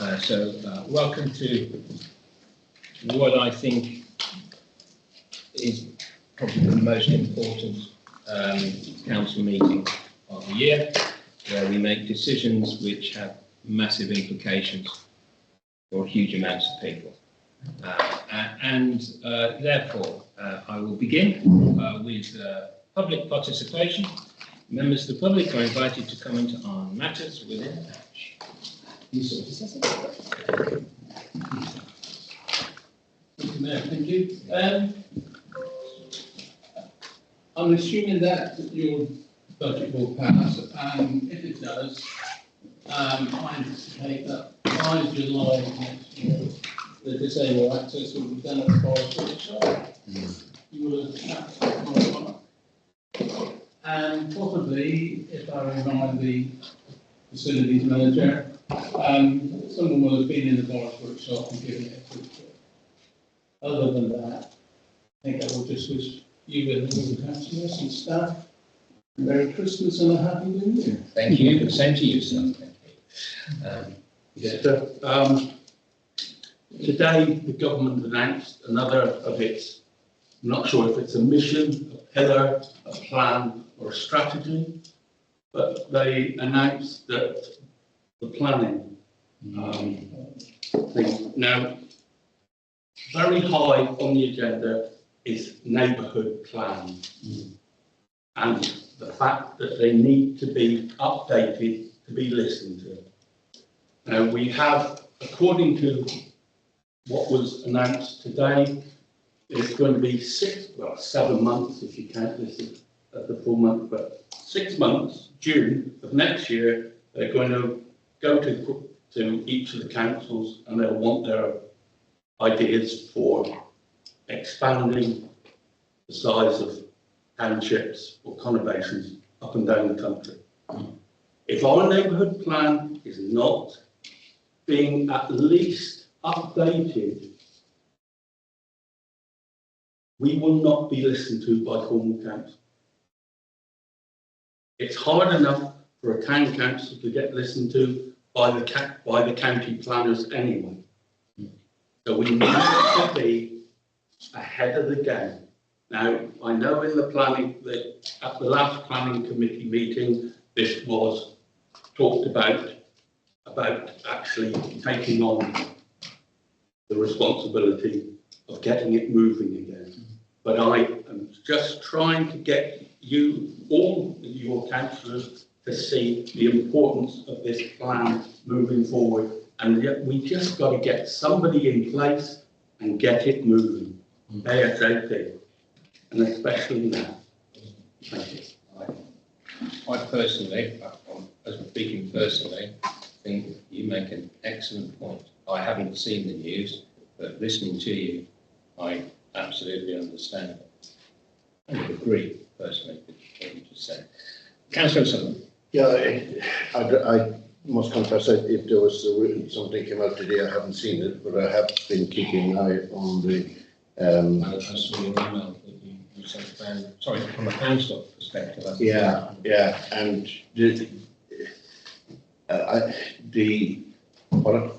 Welcome to what I think is probably the most important council meeting of the year, where we make decisions which have massive implications for huge amounts of people. Therefore, I will begin with public participation. Members of the public are invited to comment on matters within the parish. Thank you. I'm assuming that your budget will pass, and if it does, I anticipate that by July next year, the disabled access will be done at the forest workshop. You will have and possibly, if I remind the facilities manager, someone will have been in the forest workshop and given it a quick tour. Other than that, I think I will just wish you and all the councillors and staff a Merry Christmas and a Happy New Year. Thank you. Same to you, sir. Thank you. Today, the government announced another of its, I'm not sure if it's a mission, a pillar, a plan, or a strategy, but they announced that the planning thing. Now, very high on the agenda is neighbourhood plans and the fact that they need to be updated to be listened to. Now, we have, according to what was announced today, it's going to be 7 months if you count this as the full month, but 6 months, June of next year, they're going to go to each of the councils and they'll want their ideas for expanding the size of townships or conurbations up and down the country. If our neighbourhood plan is not being at least updated, we will not be listened to by Cornwall Council. It's hard enough for a town council to get listened to by the county planners anyway. So we need to be ahead of the game. Now, I know in the planning, that at the last planning committee meeting, this was talked about actually taking on the responsibility of getting it moving again. But I am just trying to get you, all your councillors, to see the importance of this plan moving forward. And yet we just got to get somebody in place and get it moving ASAP, and especially now. Thank you. I personally, speaking personally, think you make an excellent point. I haven't seen the news, but listening to you, I absolutely understand it. I would agree personally with what you just said. Councillor Sutherland. Yeah, I must confess that if there was something came out today, I haven't seen it, but I have been keeping an eye on the. I saw your email that you sent from a council perspective. Yeah, and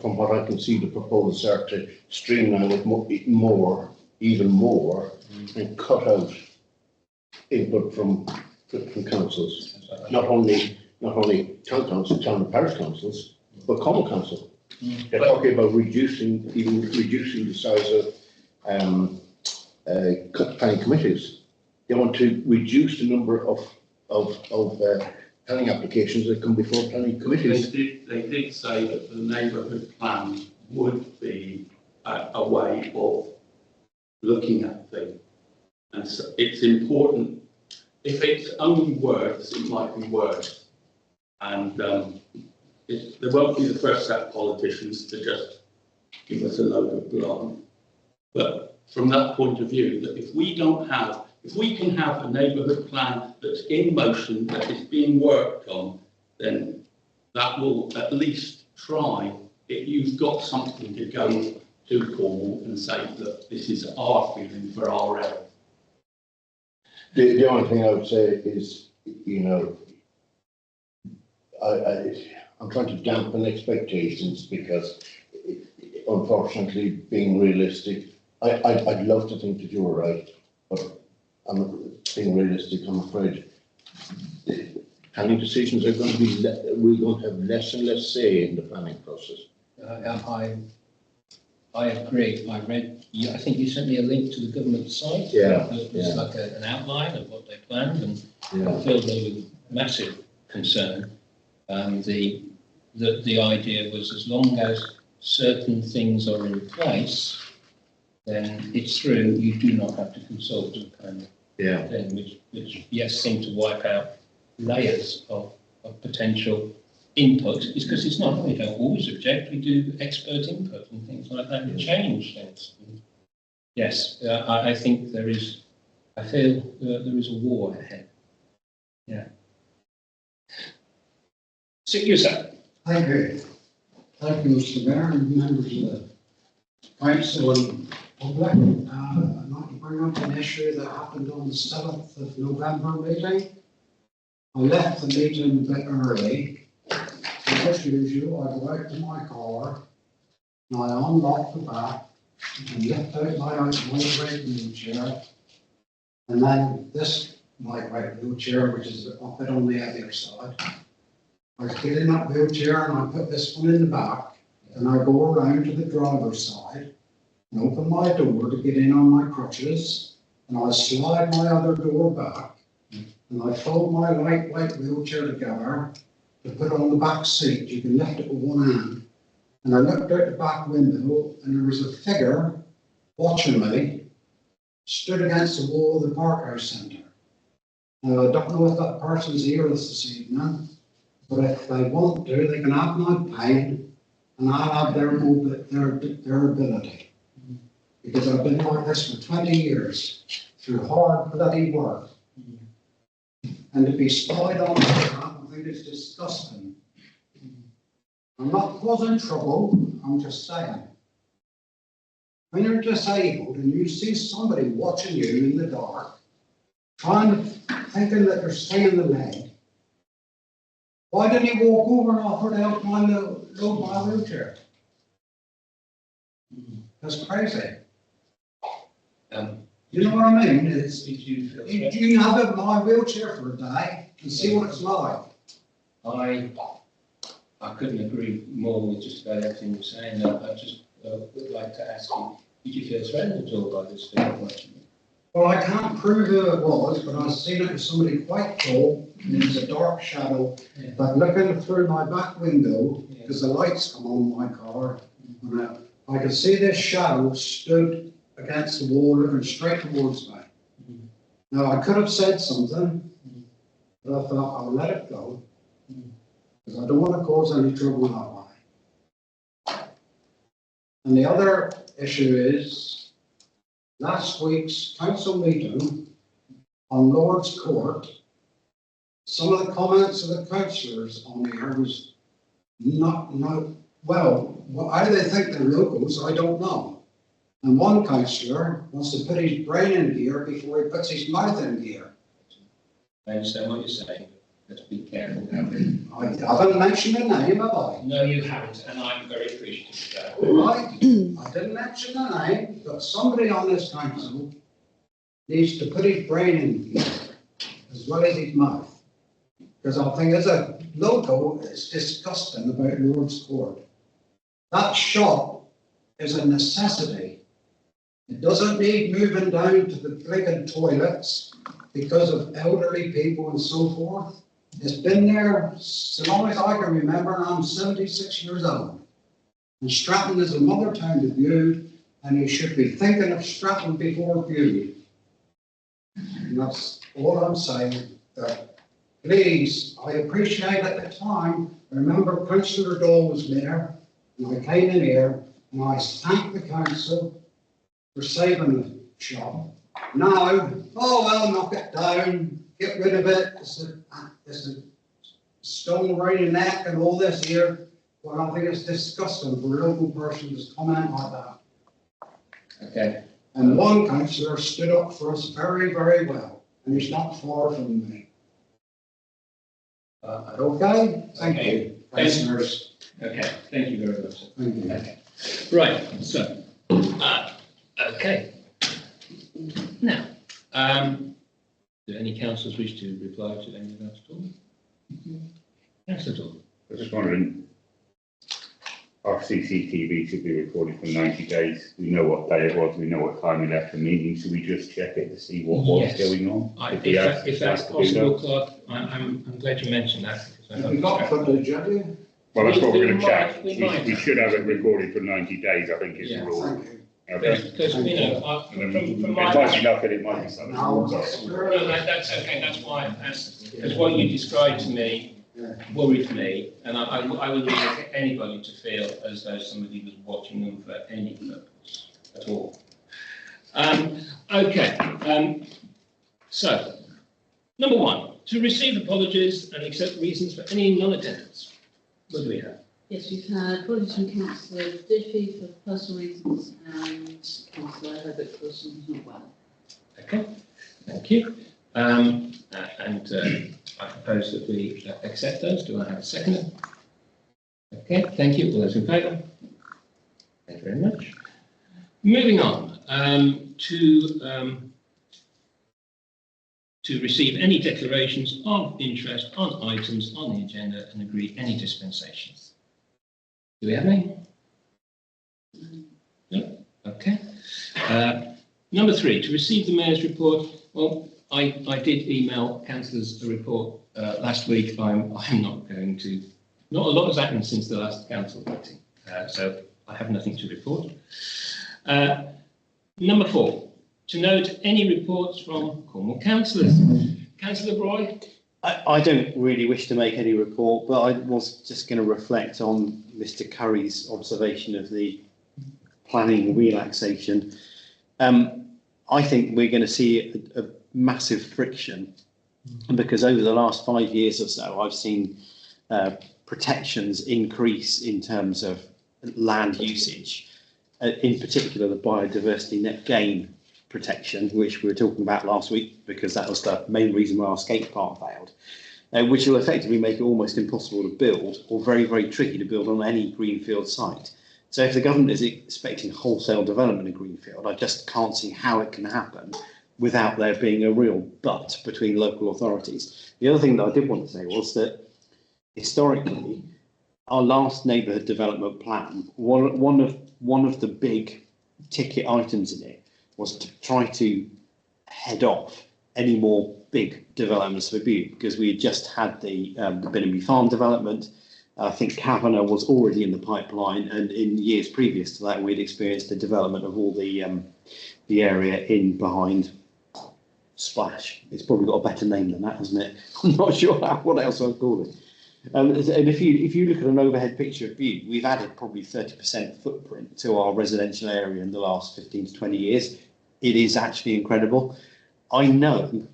from what I can see, the proposals are to streamline it even more, and cut out input from councils, not only town council, town and parish councils, but common council. They're talking about reducing the size of planning committees. They want to reduce the number of planning applications that come before planning committees. They did say that the neighbourhood plan would be a way of looking at things, and so it's important. If it's only words, it might be words, and they won't be the first set of politicians to just give us a load of blah. But from that point of view, that if we can have a neighbourhood plan that's in motion, that is being worked on, then that will at least try. If you've got something to go to Cornwall and say, look, this is our feeling for our area. The only thing I would say is, I'm trying to dampen expectations because, unfortunately, being realistic, I'd love to think that you're right, but I'm being realistic. I'm afraid planning decisions are going to be. We're going to have less and less say in the planning process. I agree. I read, I think you sent me a link to the government site. Yeah, It was like an outline of what they planned, and Yeah. it filled me with massive concern. The idea was, as long as certain things are in place, then it's through. You do not have to consult a kind of Yeah. thing, which yes, seemed to wipe out layers of potential input. It's because it's not, we don't always object, we do expert input and things like that, and change things. Yes, I think there is, I feel there is a war ahead. Yeah. So you say? Thank you. Thank you, Mr. Mayor and members of the council and public. I'd like to bring up an issue that happened on the 7th of November meeting. I left the meeting a bit early. As usual, I go out to my car and I unlock the back and lift out my lightweight wheelchair. And then this lightweight wheelchair, which is a bit on the other side, I get in that wheelchair and I put this one in the back and I go around to the driver's side and open my door to get in on my crutches and I slide my other door back and I fold my lightweight wheelchair together to put on the back seat. You can lift it with one hand. And I looked out the back window and there was a figure watching me, stood against the wall of the Parkhouse Centre. Now, I don't know if that person's here this evening, but if they want to, they can have my pain and I'll have their ability. Because I've been like this for 20 years, through hard bloody work. And to be spied on like that, I think it's disgusting. I'm not causing trouble, I'm just saying. When you're disabled and you see somebody watching you in the dark, thinking that you're staying the leg, why didn't he walk over and offer to help load my wheelchair? That's crazy. You know what I mean? You can have it in my wheelchair for a day and see what it's like. I couldn't agree more with just about everything you're saying. I just would like to ask you, did you feel threatened at all by this figure? Well, I can't prove who it was, but I've seen it as somebody quite tall, and it was a dark shadow. Yeah. But looking through my back window, because the lights come on my car, and I could see this shadow stood against the wall looking straight towards me. Now, I could have said something, but I thought I'll let it go, because I don't want to cause any trouble that way. And the other issue is, last week's council meeting on Lord's Court, some of the comments of the councillors on here was well, how they think they're locals, I don't know. And one councillor wants to put his brain in gear before he puts his mouth in gear. I understand what you're saying. Let's be careful. I haven't mentioned a name, have I? No, you haven't, and I'm very appreciative of that. Right? I didn't mention a name, but somebody on this council needs to put his brain in gear as well as his mouth. Because I think as a local, it's disgusting about Lord's Court. That shop is a necessity. It doesn't need moving down to the blinking toilets because of elderly people and so forth. It's been there so long as I can remember, and I'm 76 years old. And Stratton is a mother town to Bude, and you should be thinking of Stratton before Bude. And that's all I'm saying. Please, I appreciate at the time, I remember Councillor Dole was there, and I came in here, and I thanked the council for saving the shop. Now, oh well, knock it down, get rid of it, it's a stone around your neck and all this here. Well, I think it's disgusting for a local person to comment like that. Okay. And one councillor stood up for us very, very well, and he's not far from me. Okay, thank you. pensioners. Okay, thank you very much. Thank you. Okay, right, so, okay. Now, do any councillors wish to reply to any of that at all? Councillor Dawn. I was just wondering, our CCTV should be recorded for 90 days. We know what day it was, we know what time we left the meeting, so we just check it to see what was Yes. going on. If that's possible, Clark, I'm glad you mentioned that. Because I Have you got footage, have you? Well, that's what We we're going to check. we might We have. should have it recorded for 90 days, I think is the Yeah. rule. Thank you. Okay. Because, you know, And then from it my. might be nothing, it might be something. No, Sorry. No, that's okay, that's why I asked, because what you described to me Yeah. worried me, and I wouldn't want anybody to feel as though somebody was watching them for any purpose at all. Okay, so, number one, to receive apologies and accept reasons for any non-attendance. What do we have? Yes, we've had apologies from Councillor Diffie for personal reasons and Councillor Herbert for someone who's not well. Okay, thank you. I propose that we accept those. Do I have a second? Okay, thank you. All those in favour? Thank you very much. Moving on to receive any declarations of interest on items on the agenda and agree any dispensations. Do we have any? No? Okay. Number three, to receive the Mayor's report. Well, I did email councillors a report last week. I'm not going to, not a lot has happened since the last council meeting, so I have nothing to report. Number four, to note any reports from Cornwall councillors. Councillor Broy? I don't really wish to make any report, but I was just going to reflect on Mr. Curry's observation of the planning relaxation. I think we're going to see a massive friction, because over the last 5 years or so, I've seen protections increase in terms of land usage, in particular the biodiversity net gain protection, which we were talking about last week, because that was the main reason why our skate park failed, which will effectively make it almost impossible to build, or very, very tricky to build on any greenfield site. So if the government is expecting wholesale development in greenfield, I just can't see how it can happen without there being a real butt between local authorities. The other thing that I did want to say was that historically, our last neighbourhood development plan, one of the big ticket items in it was to try to head off any more big developments for Bude, because we had just had the Binnenby Farm development. I think Kavanagh was already in the pipeline, and in years previous to that, we'd experienced the development of all the area in behind Splash. It's probably got a better name than that, hasn't it? I'm not sure what else I'd call it. And if you look at an overhead picture of Bude, we've added probably 30% footprint to our residential area in the last 15 to 20 years. It is actually incredible. I know,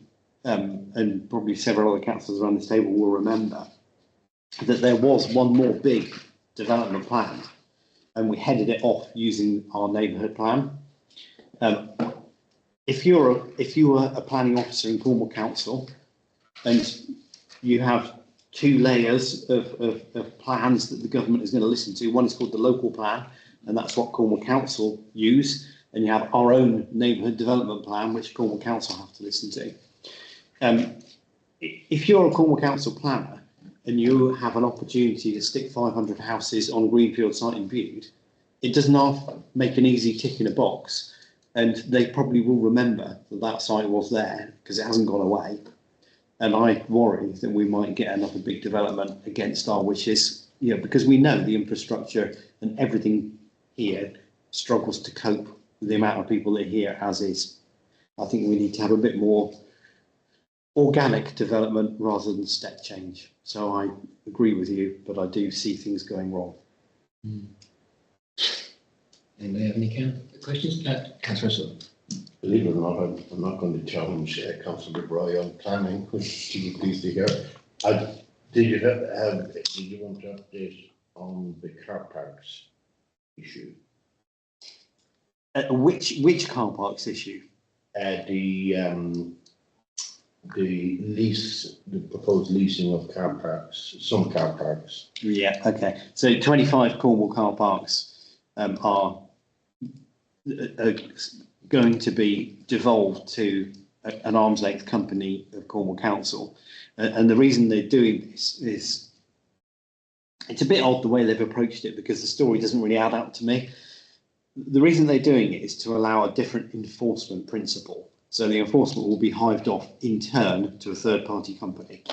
and probably several other councillors around this table will remember, that there was one more big development planned, and we headed it off using our neighbourhood plan. If you were a planning officer in Cornwall Council and you have two layers of plans that the government is going to listen to, one is called the local plan, and that's what Cornwall Council use, and you have our own neighbourhood development plan, which Cornwall Council have to listen to. If you're a Cornwall Council planner and you have an opportunity to stick 500 houses on a greenfield site in Bude, it does not make an easy tick in a box, and they probably will remember that that site was there because it hasn't gone away. And I worry that we might get another big development against our wishes, because we know the infrastructure and everything here struggles to cope with the amount of people that are here as is. I think we need to have a bit more organic development rather than step change. So I agree with you, but I do see things going wrong. Anybody have any questions? Councillor Russell. Believe it or not, I'm not going to challenge Councillor Bry on planning, which she would pleased to hear. Did you want to update on the car parks issue? Which car parks issue? the proposed leasing of car parks, some car parks. Yeah, okay. So 25 Cornwall car parks are going to be devolved to an arm's length company of Cornwall Council. And the reason they're doing this is it's a bit odd the way they've approached it, because the story doesn't really add up to me. The reason they're doing it is to allow a different enforcement principle. So the enforcement will be hived off in turn to a third party company.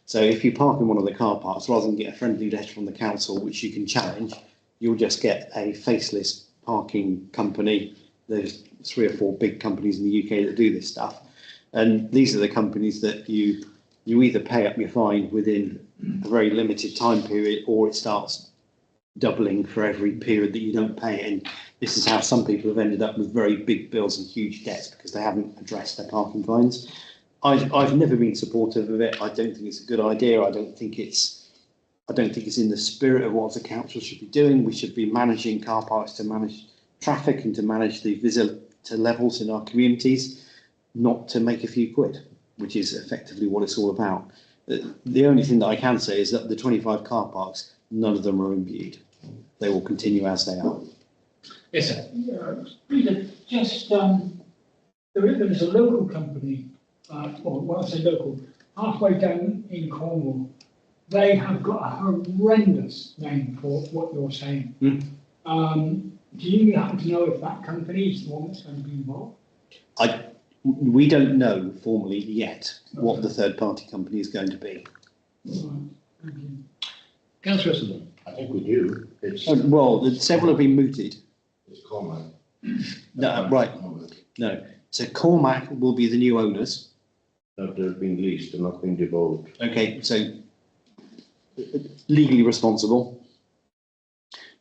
So if you park in one of the car parks, rather than get a friendly letter from the council, which you can challenge, you'll just get a faceless parking company. There's 3 or 4 big companies in the UK that do this stuff. And these are the companies that you either pay up your fine within a very limited time period, or it starts doubling for every period that you don't pay. And this is how some people have ended up with very big bills and huge debts because they haven't addressed their parking fines. I've never been supportive of it. I don't think it's a good idea. I don't think it's in the spirit of what the council should be doing. We should be managing car parks to manage traffic and to manage the visitor levels in our communities, not to make a few quid, which is effectively what it's all about. The only thing that I can say is that the 25 car parks, none of them are imbued. They will continue as they are. Yes, sir. Peter, just there is a local company, or when I say local, halfway down in Cornwall. They have got a horrendous name for what you're saying. Do you happen to know if that company is the one that's going to be involved? We don't know formally yet what the third party company is going to be. Right, thank you. Councillor Sutherland. I think we do. It's Several have been mooted. Cormac. No, right. No. So Cormac will be the new owners. No, they've been leased and not been devolved. Okay, so legally responsible.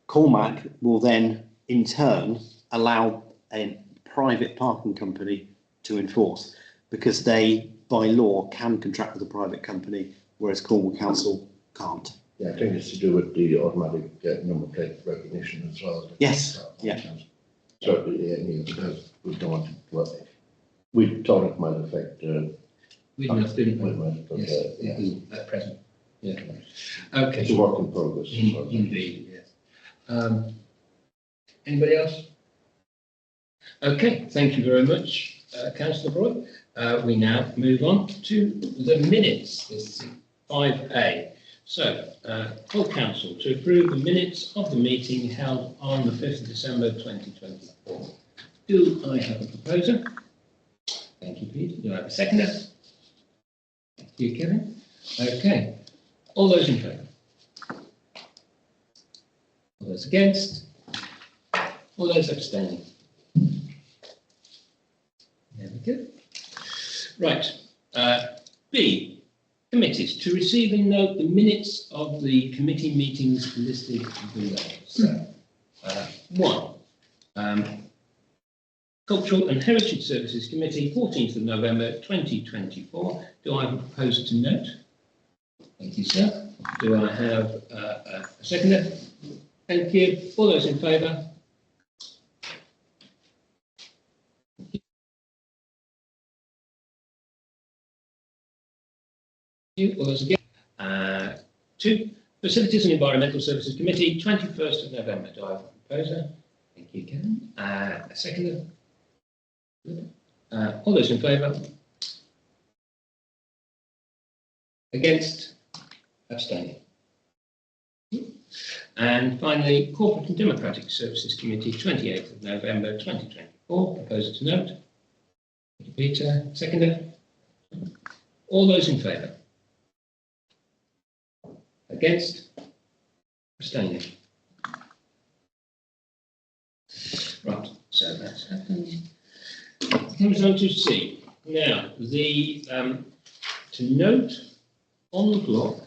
Cormac will then, in turn, allow a private parking company to enforce, because they, by law, can contract with a private company, whereas Cornwall Council can't. Yeah, I think it's to do with the automatic number plate recognition as well. Yes, yeah. So, because we don't want to, well, we thought it might affect, We must, didn't we? might, but, Yes, yeah. yes, at present. Yeah. It's Okay. a work in progress. as well. Indeed, yes. Anybody else? Okay, thank you very much, Councillor Broad. We now move on to the minutes. This is 5A. So, full council to approve the minutes of the meeting held on the 5th of December 2024. Do I have a proposer? Thank you, Pete. Do I have a seconder? Thank you, Kevin. Okay. All those in favour? All those against? All those abstaining? There we go. Right. B. Committees to receive and note the minutes of the committee meetings listed below. So, 1. Cultural and Heritage Services Committee, 14th of November 2024. Do I have a proposer to note? Thank you, sir. Do I have a seconder? Thank you. All those in favour? All those against? 2. Facilities and Environmental Services Committee, 21st of November. Do I have a proposer? Thank you, Kevin. A seconder? All those in favour? Against? Abstaining. And finally, Corporate and Democratic Services Committee, 28th of November 2024. Proposer to note. Thank you, Peter. Seconder? All those in favour? Against? Abstaining. Right, so that's happened. Comes on to C. Now, to note on the block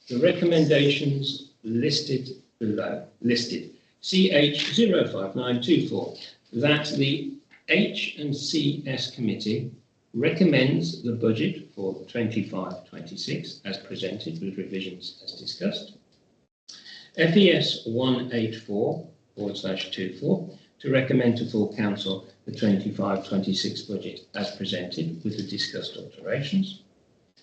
the recommendations listed below, CH05924, that the H&CS Committee recommends the budget for 25-26 as presented with revisions as discussed. FES 184/24 to recommend to full council the 25-26 budget as presented with the discussed alterations.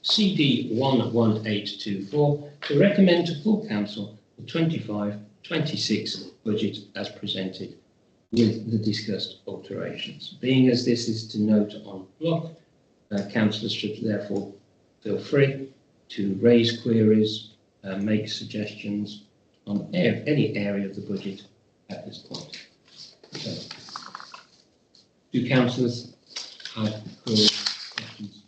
CD 11824 to recommend to full council the 25-26 budget as presented with the discussed alterations. Being as this is to note on block, councillors should therefore feel free to raise queries, make suggestions on any area of the budget at this point. So, do councillors have queries, questions?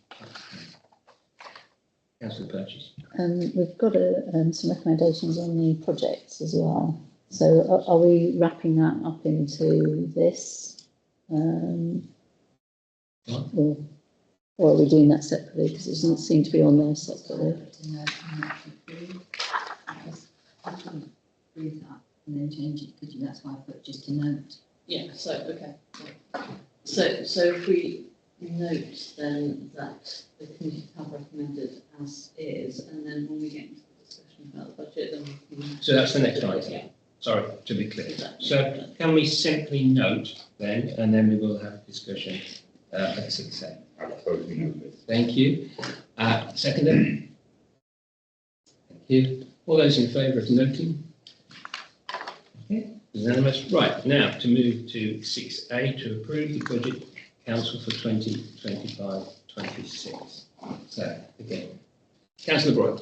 Councillor Purchase. We've got some recommendations on the projects as well. So are we wrapping that up into this? Or are we doing that separately? Because it doesn't seem to be on there separately. I couldn't approve that and then change it, because that's why I put just a note. Yeah, so, okay. So if we note then that the committee have recommended as is, and then when we get into the discussion about the budget, then we can... So that's the next item. Yeah. Sorry, to be clear. Exactly. So can we simply note then, and then we will have a discussion at 6 a.m. I propose we note this. Thank you. Seconder? Thank you. All those in favour of noting? Okay, unanimous. Right, now to move to 6A to approve the budget council for 2025-26. So, again, Councillor Broyle.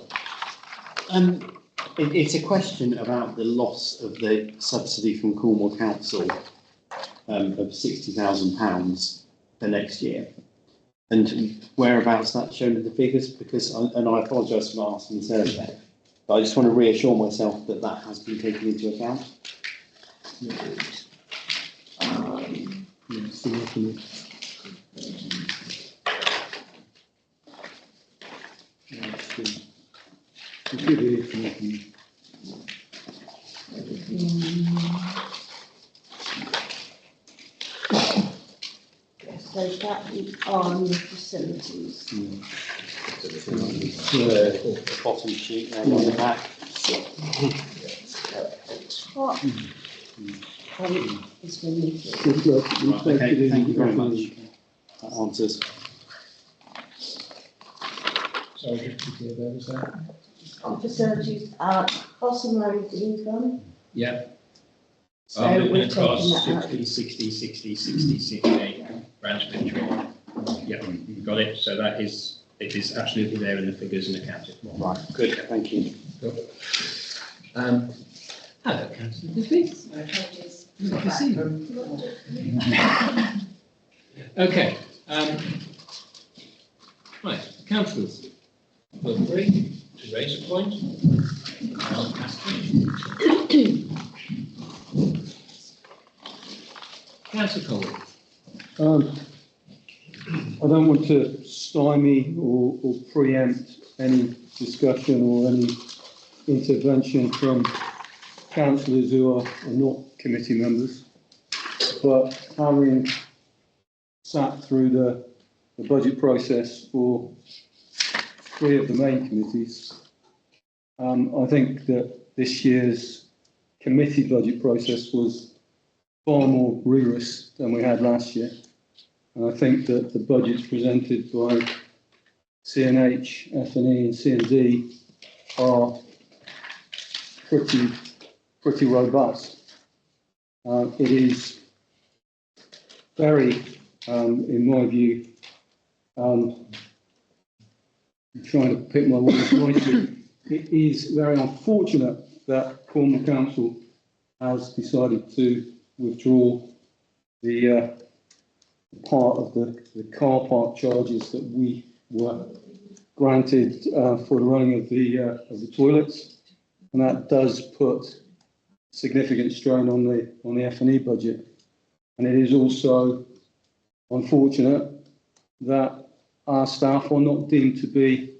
It's a question about the loss of the subsidy from Cornwall Council of £60,000 for next year. And whereabouts that's shown in the figures, because, and I apologise for not asking this earlier, but I just want to reassure myself that that has been taken into account. So that is on the facilities. The bottom sheet there on the back. Top is remitted. Right, okay, thank you very much. That answers. Sorry, just to clear there, was that? On facilities, cost and loans income. Yeah. So Moving we're across taking that out. 60, 68, branch control. Yeah, you've got it. So that is, it is absolutely there in the figures and accounted for. Right, good, thank you. Hello, Councillor Digby. Good to see you. Okay. Right, councillors, feel free to raise a point. Councillor Colwell. I don't want to stymie or preempt any discussion or any intervention from councillors who are not committee members, but having sat through the budget process for 3 of the main committees, I think that this year's committee budget process was far more rigorous than we had last year. And I think that the budgets presented by CNH, F&E and C&D are pretty robust. It is very, in my view, I'm trying to pick my words nicely, it is very unfortunate that Cornwall Council has decided to withdraw the part of the car park charges that we were granted for the running of the toilets, and that does put significant strain on the F&E budget. And it is also unfortunate that our staff are not deemed to be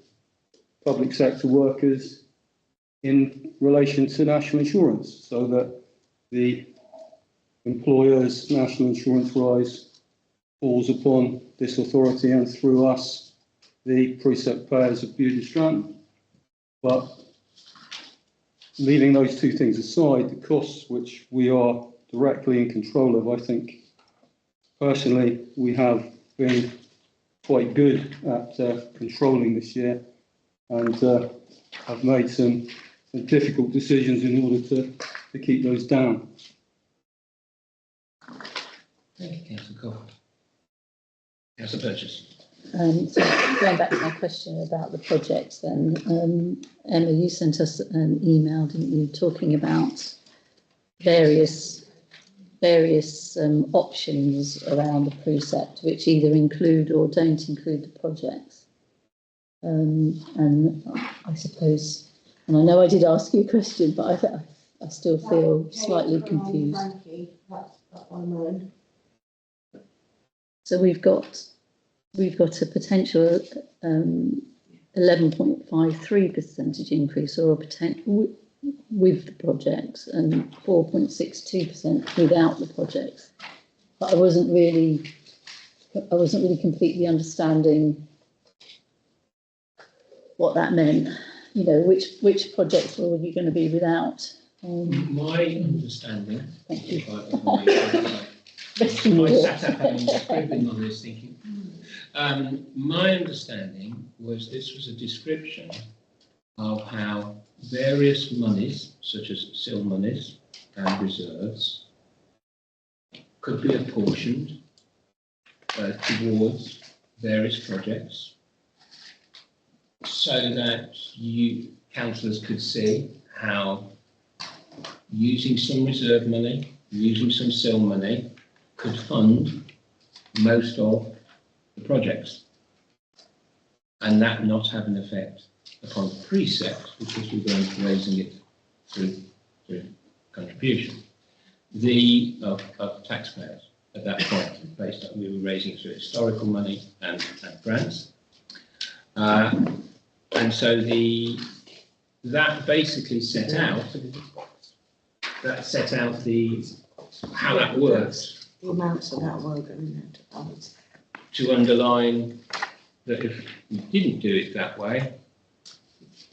public sector workers in relation to national insurance, so that the employer's national insurance rise falls upon this authority and through us, the precept payers of Bude-Stratton. But leaving those two things aside, the costs which we are directly in control of, I think, personally, we have been quite good at controlling this year and have made some difficult decisions in order to keep those down. Thank you, Councillor Cole. Councillor Burgess. So going back to my question about the projects then, Emma, you sent us an email, didn't you, talking about various options around the precept, which either include or don't include the projects. And I suppose, and I know I did ask you a question, but I still feel slightly confused. That's one of mine. So we've got a potential 11.53% increase, or a potential with the projects, and 4.62% without the projects. But I wasn't really completely understanding what that meant. You know, which projects were you going to be without? My understanding. Thank you. I sat up and scribbling on this thinking. My understanding was this was a description of how various monies, such as SIL monies and reserves, could be apportioned towards various projects, so that you councillors could see how using some reserve money, using some SIL money, could fund most of the projects, and that not have an effect upon precept, because we're going to be raising it through contribution of taxpayers at that point, based on we were raising it through historical money and grants, and so that basically set out how that works. The amounts of that were going into To underline that if you didn't do it that way,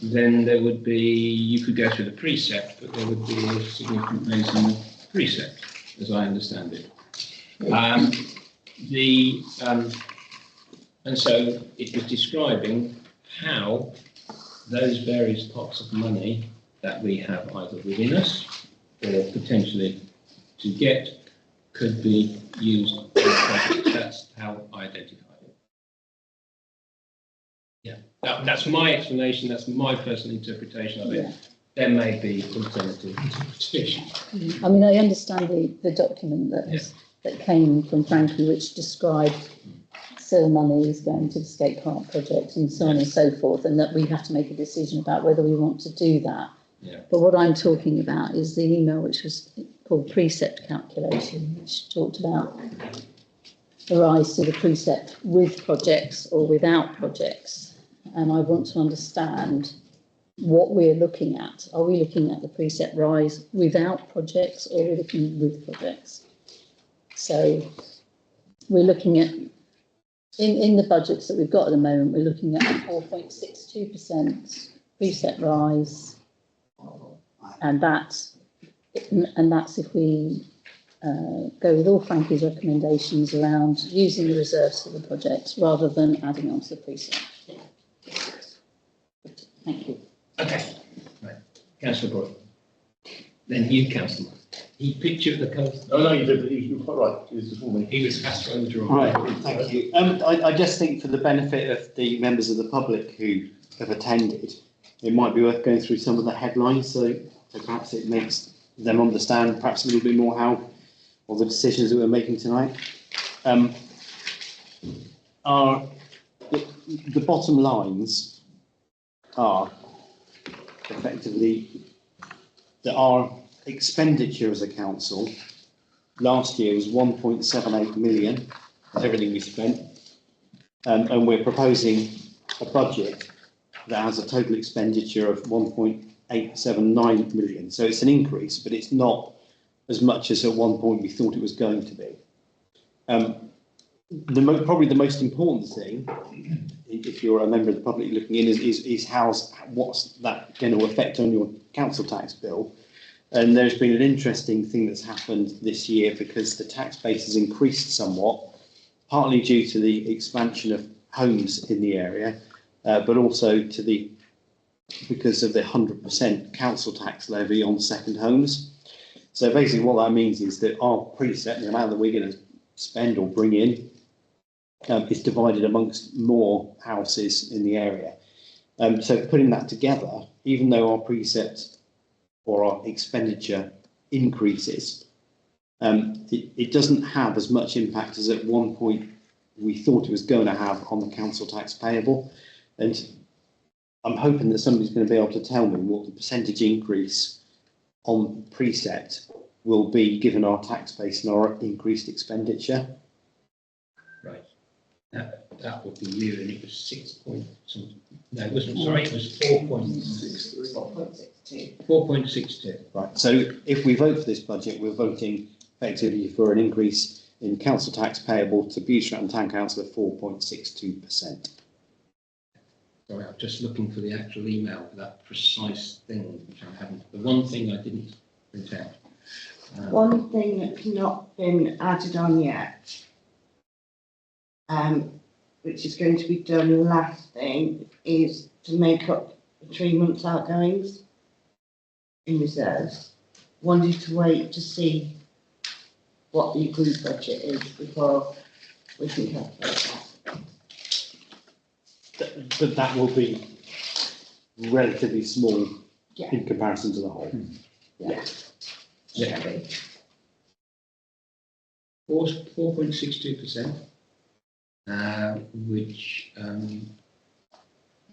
then there would be, you could go through the precept, but there would be a significant raise in the precept, as I understand it. And so it was describing how those various pots of money that we have either within us or potentially to get could be used for projects. That's how I identified it. Yeah, that's my explanation. That's my personal interpretation of it. Yeah. There may be alternative interpretations. I mean, I understand the document that came from Frankie, which described SIL money is going to the skate park project and so on and so forth, and that we have to make a decision about whether we want to do that. Yeah. But what I'm talking about is the email which was called precept calculation, which talked about the rise to the precept with projects or without projects. And I want to understand what we're looking at. Are we looking at the precept rise without projects, or are we looking with projects? So we're looking at, in the budgets that we've got at the moment, we're looking at 4.62% precept rise, and that's if we go with all Frankie's recommendations around using the reserves for the projects rather than adding on to the precept. Thank you. Okay, right. Councillor Boyd. Then you, Councillor. He picked you at the coast. Oh no, you did. You're quite right. He was before me. He was faster on the draw. Right, thank you. I just think for the benefit of the members of the public who have attended, it might be worth going through some of the headlines, so perhaps it makes them understand perhaps a little bit more how all the decisions that we're making tonight. The bottom lines are effectively that our expenditure as a council last year was 1.78 million, everything we spent, and we're proposing a budget that has a total expenditure of 1.879 million. So it's an increase, but it's not as much as at one point we thought it was going to be. Probably the most important thing, if you're a member of the public looking in, is what's that going to affect on your council tax bill. And there's been an interesting thing that's happened this year because the tax base has increased somewhat, partly due to the expansion of homes in the area, but also because of the 100% council tax levy on second homes. So basically what that means is that our precept, the amount that we're going to spend or bring in, is divided amongst more houses in the area. So putting that together, even though our precept or our expenditure increases, it doesn't have as much impact as at one point we thought it was going to have on the council tax payable. And I'm hoping that somebody's going to be able to tell me what the percentage increase on precept will be given our tax base and our increased expenditure. Right. That would be you, and it was 6 point something. No, it wasn't, sorry, it was 4.62. 4.62. Right. So if we vote for this budget, we're voting effectively for an increase in council tax payable to Bude-Stratton Town Council of 4.62%. Sorry, I'm just looking for the actual email for that precise thing, which I haven't. The one thing I didn't print out. One thing that's not been added on yet, which is going to be done last thing, is to make up the 3 months outgoings in reserves. Wanted to wait to see what the agreed budget is before we can calculate that. But that will be relatively small Yeah. in comparison to the whole. Yeah. Yeah. 4.62%, which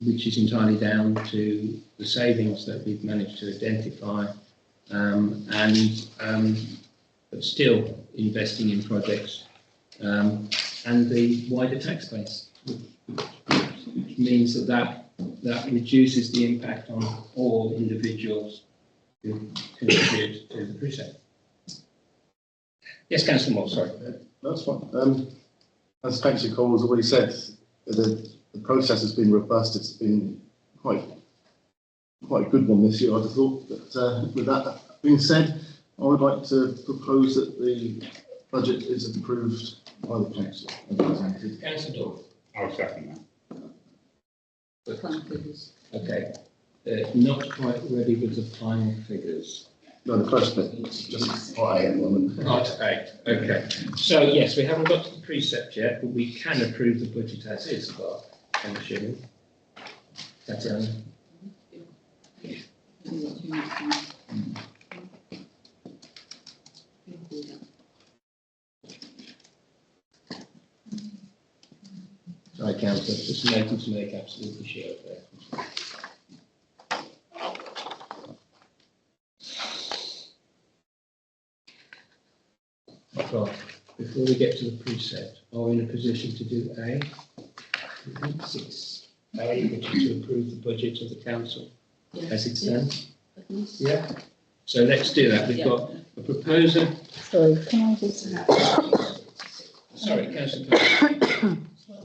is entirely down to the savings that we've managed to identify, but still investing in projects, and the wider tax base, which means that reduces the impact on all individuals who contribute to the precept. Yes, Councillor Moore, sorry. That's fine. As Councillor Cole has already said, the process has been robust. It's been quite a good one this year, I'd have thought. But with that being said, I would like to propose that the budget is approved by the council. Councillor Dorr. I'll second that. Okay. Not quite ready with the final figures. No, the first bit, it's just part A at the moment. Part A, okay. So yes, we haven't got to the precept yet, but we can approve the budget as is, but I'm assuming. Tatiana? Sorry, Councillor, just making to make absolutely sure there. Right, before we get to the precept, are we in a position to do A? 6A, which is to approve the budget of the council as it stands? Yeah. So let's do that. We've got a proposer. Sorry, can I just? Sorry, Councillor.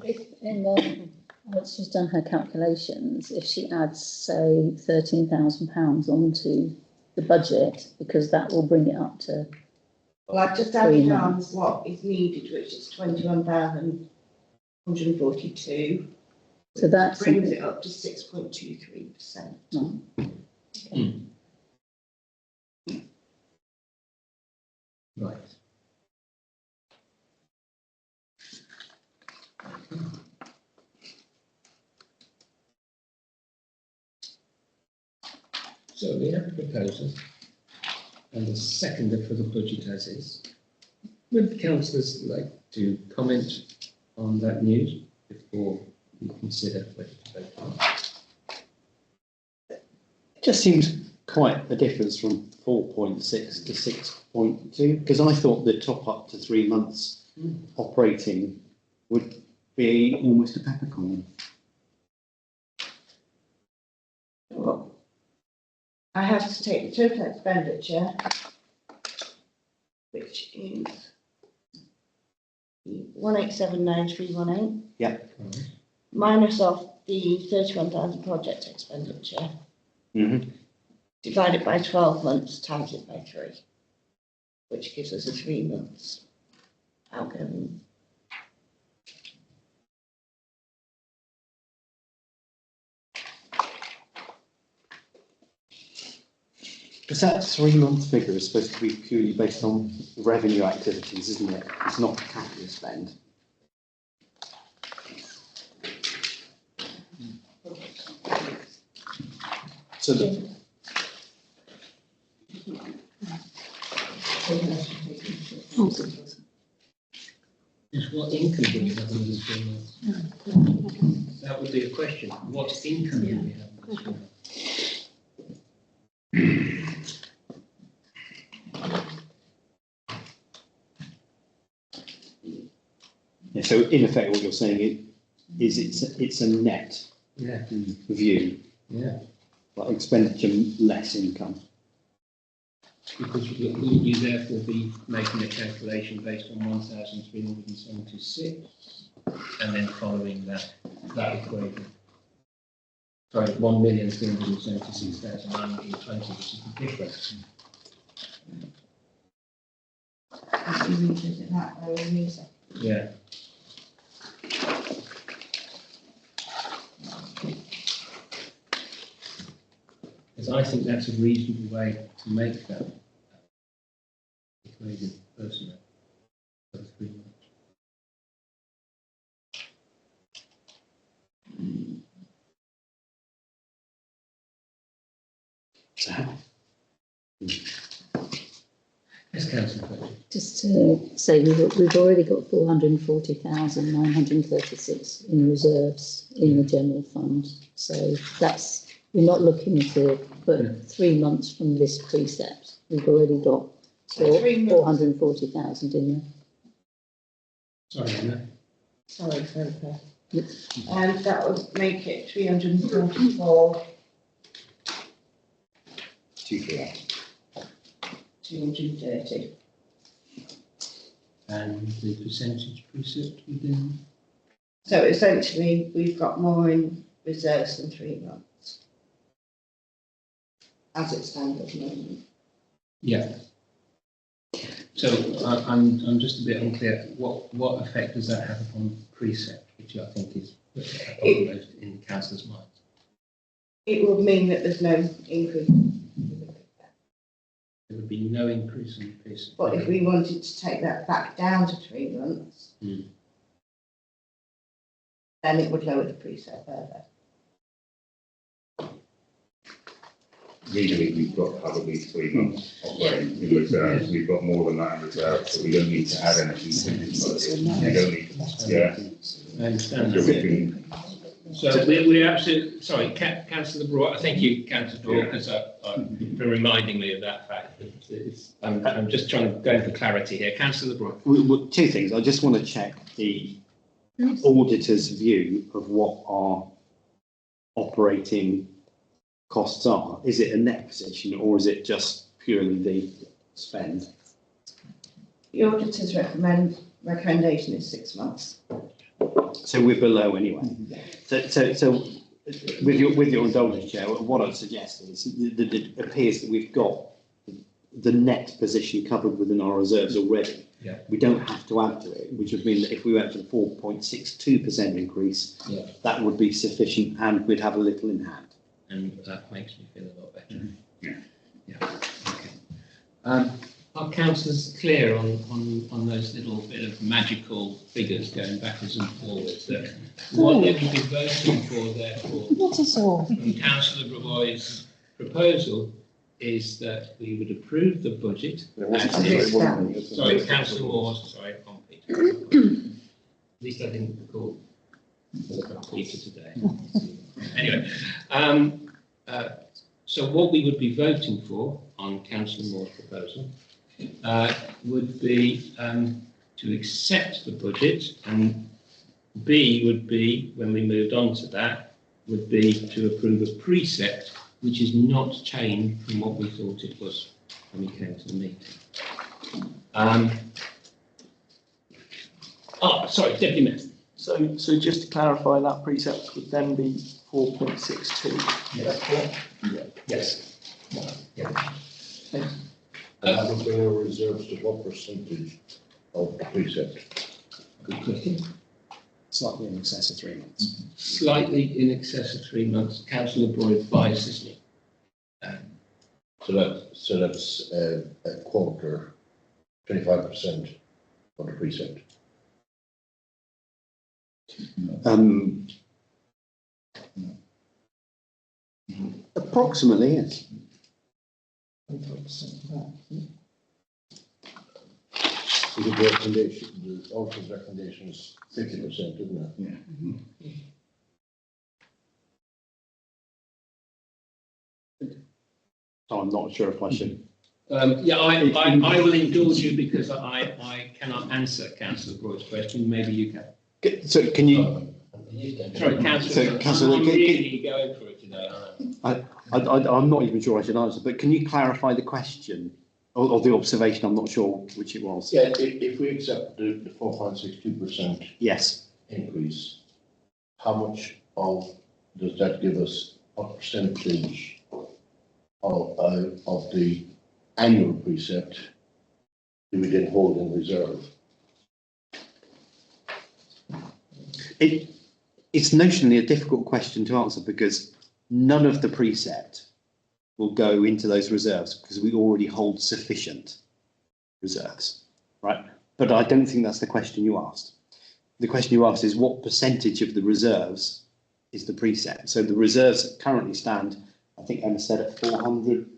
If once she's done her calculations, if she adds, say, £13,000 onto the budget, because that will bring it up to. Well, I've just added on what is needed, which is 21,142. So that brings it up to 6.23%. No. Okay. Right. So we have a proposal and a seconder for the budget as is. Would the councillors like to comment on that news before we consider whether to vote on it? It just seems quite a difference from 4.6 to 6.2, because I thought the top up to 3 months operating would be almost a peppercorn. Well, I have to take the total expenditure, which is 1879318. Yeah. Minus off the 31,000 project expenditure. Mm-hmm. divide it by 12 months, times it by 3, which gives us a 3 months outgoing. Because that 3-month figure is supposed to be purely based on revenue activities, isn't it? It's not capital spend. So the, Just what income do we have in this 3 months? That would be a question. What income do we have in this 3 months? yeah, so in effect, what you're saying is it's a net Yeah, view, yeah. like expenditure less income. Because wouldn't you therefore be making a calculation based on 1,376 and then following that equation? Sorry, 1,376,920, which is the difference. If you revisit that, though, in music. Yeah. Because I think that's a reasonable way to make that equation personally. For 3 months. So how? Yes, Councillor Fletcher. Just to say, we've already got 440,936 in reserves in the general fund. So that's, we're not looking to put 3 months from this precept. We've already got 440,000 in there. Sorry, Anna. Sorry, and that would make it 344, 230. And the percentage precept within? So essentially, we've got more in reserves than 3 months, as it stands at the moment. Yeah. So I'm just a bit unclear. What effect does that have upon precept, which I think is uppermost in councillors' minds? It would mean that there's no increase. There would be no increase in precept. But if we wanted to take that back down to 3 months, then it would lower the precept further. Legally, we've got to have at least 3 months operating in reserves. We've got more than that in reserves, so we don't need to add anything to this budget. We don't need, yeah. I understand So we that. can, So we're absolutely, sorry, Councillor Broad, thank you, Councillor Broad, because for reminding me of that fact. I'm just trying to go for clarity here. Councillor Broad. Well, 2 things. I just want to check the auditor's view of what our operating costs are. Is it a net position or is it just purely the spend? The auditor's recommendation is 6 months. So we're below anyway. So with your indulgence, Chair, what I'd suggest is that it appears that we've got the net position covered within our reserves already. Yeah. We don't have to add to it, which would mean that if we went for the 4.62% increase, that would be sufficient and we'd have a little in hand. And that makes me feel a lot better. Yeah. Okay. Are councillors clear on those little bit of magical figures going backwards and forwards? That what they would be voting for, therefore, Not at all. from Councillor Bravoy's proposal is that we would approve the budget. Sorry, Councillor Moore's, sorry, on Peter. At least I didn't call Peter today. Anyway, so what we would be voting for on Councillor Moore's proposal would be to accept the budget, and B would be, when we moved on to that, would be to approve a precept which is not changed from what we thought it was when we came to the meeting. Sorry, Deputy Mayor. So just to clarify, that precept would then be 4.62. Yes. And that would bring our reserves to what percentage of the precept? Good question. Slightly in excess of 3 months. Slightly in excess of 3 months. Councillor Boyd advises me. So that's a quarter, 25% of the precept. Approximately, yes. The recommendation, the author's recommendation is 50%, isn't it? Yeah. So I'm not sure if I should. Yeah, I will indulge you because I cannot answer Councillor Boyd's question. Maybe you can. So can you? Sorry, Councillor. So, Councillor, I'm really going for it today. I'm not even sure I should answer, but can you clarify the question or the observation? I'm not sure which it was. Yeah, if we accept the 4.62% Yes. increase, how much does that give us, what percentage of the annual precept do we then hold in reserve? It's notionally a difficult question to answer because none of the precept will go into those reserves because we already hold sufficient reserves, right? But I don't think that's the question you asked. The question you asked is what percentage of the reserves is the precept? So the reserves currently stand, I think Emma said, at 400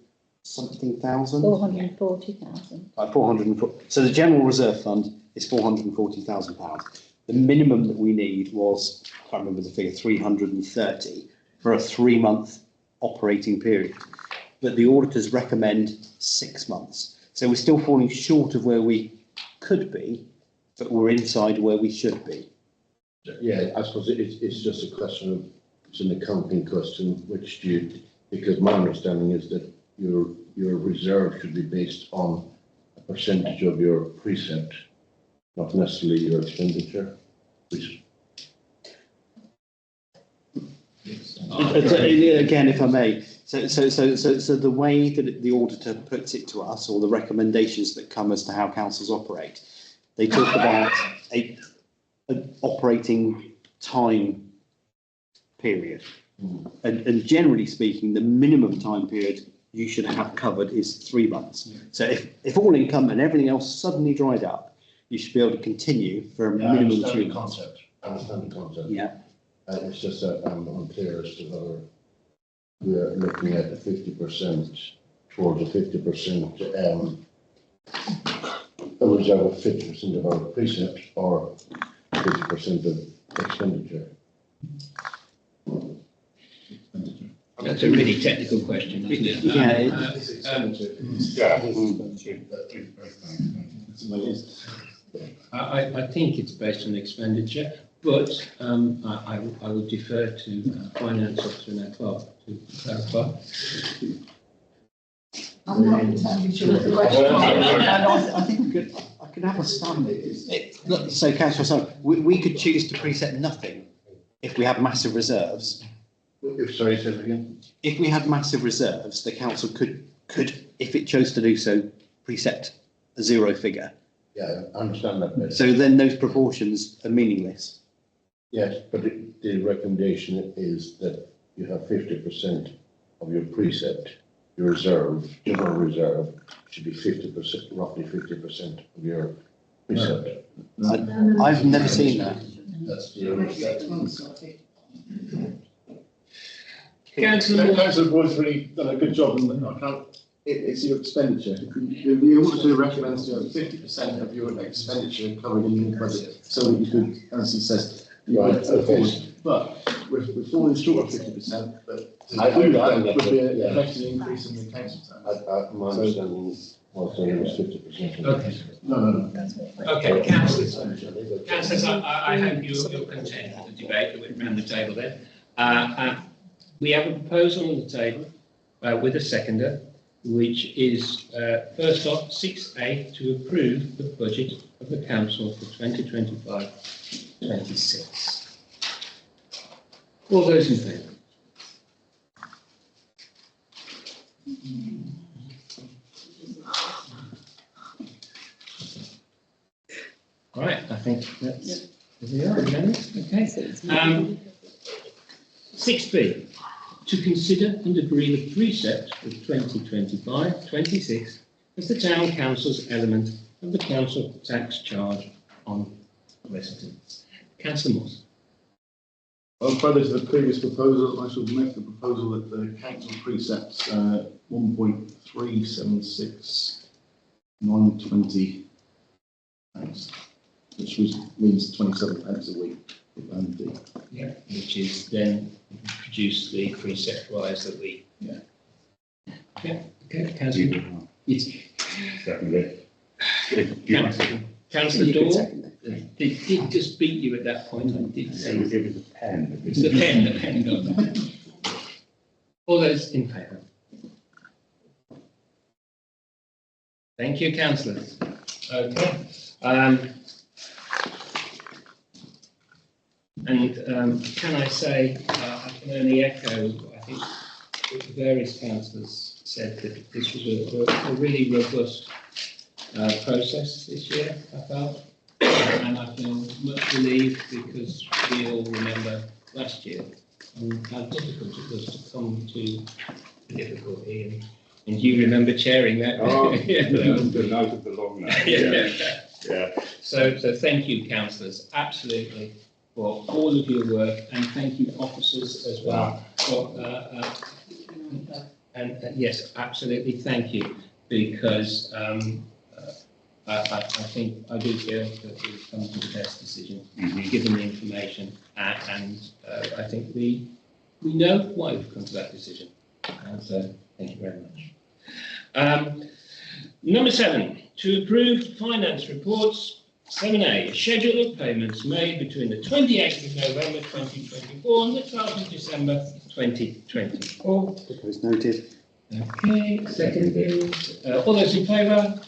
something thousand? 440,000. 440. So the general reserve fund is £440,000. The minimum that we need was, I can't remember the figure, 330 for a 3-month operating period. But the auditors recommend 6 months. So we're still falling short of where we could be, but we're inside where we should be. Yeah, I suppose it's just a question of, it's an accounting question, which because my understanding is that your reserve should be based on a percentage of your precept, not necessarily your expenditure. Again, if I may, so the way that the auditor puts it to us, or the recommendations that come as to how councils operate, they talk about an operating time period. And generally speaking, the minimum time period you should have covered is 3 months. So if all income and everything else suddenly dried up, you should be able to continue for a minimum of 3 months. I understand the concept. Yeah. It's just that I'm unclear as to whether we're looking at the 50% towards a 50% a reserve of 50% of our precept or 50% of expenditure. That's a really technical question, isn't it? I think it's based on expenditure, but I will defer to Finance Officer and our clerk to clarify. I'm not entirely sure of the question. I think I could have a stand. So, Councillor, we could choose to preset nothing if we had massive reserves. Sorry, say that again. If we had massive reserves, the council could, if it chose to do so, preset a zero figure. Yeah, I understand that better. So then those proportions are meaningless. Yes, but the recommendation is that you have 50% of your precept, your reserve, general reserve, should be 50%, roughly 50% of your precept. I've never seen that. That's the Councillor Boyd's really done a good job, and it's your expenditure. The auditor recommends to have 50% of your expenditure covered in your budget, so that you could, as he says, you Right, would afford. okay. But we're falling short of 50%. But to I do that understand that, would be but, yeah. a hefty increase in the council tax. My understanding was saying it was 50%. Okay. No. Okay, councillors, I hope you're content with the debate that went around the table there. We have a proposal on the table with a seconder, which is first off 6A to approve the budget of the council for 2025-26. All those in favour? Right, I think that's, we are, okay. 6B, to consider and agree the precept of 2025-26 as the town council's element of the council tax charge on residents. Councillor Moss. Well, further to the previous proposal, I shall make the proposal that the council precepts 1.376,920 pence, which means 27 pence a week. Yeah, which is then produce the precept rise that we. Yeah. Yeah. Okay, Councillor. Yes. Secondly. Councillor Dore. They did just beat you at that point. I did say. It was a pen. It's the pen got that. All those in favour? Thank you, councillors. Okay. Can I say, I can only echo, I think various councillors said that this was a really robust process this year, I felt. And I feel much relieved because we all remember last year and how difficult it was to come to the difficulty. And you remember chairing that? Oh, yeah, the night of the long night. Yeah. So thank you, councillors, absolutely, for all of your work, and thank you, officers, as well. For, and yes, absolutely, thank you, because I think I do feel that we've come to the best decision, given the information, and I think we know why we've come to that decision. So thank you very much. Number 7, to approve finance reports. 7A, schedule of payments made between the 28th of November 2024 and the 12th of December 2024. Proposed noted. Okay, seconded. All those in favour?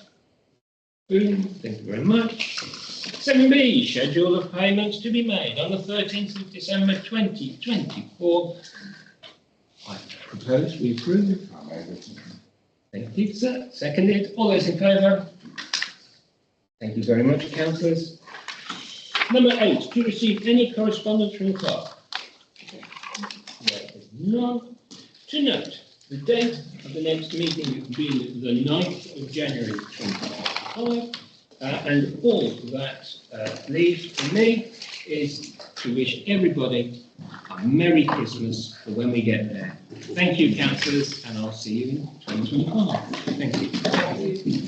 Boom, thank you very much. 7B, schedule of payments to be made on the 13th of December 2024. I propose we approve. Thank you, sir. Seconded. All those in favour? Thank you very much, councillors. Number 8, to receive any correspondence from the clerk. There is none. To note, the date of the next meeting will be the 9th of January 2025, and all that leaves for me is to wish everybody a Merry Christmas for when we get there. Thank you, councillors, and I'll see you in 2025. Thank you.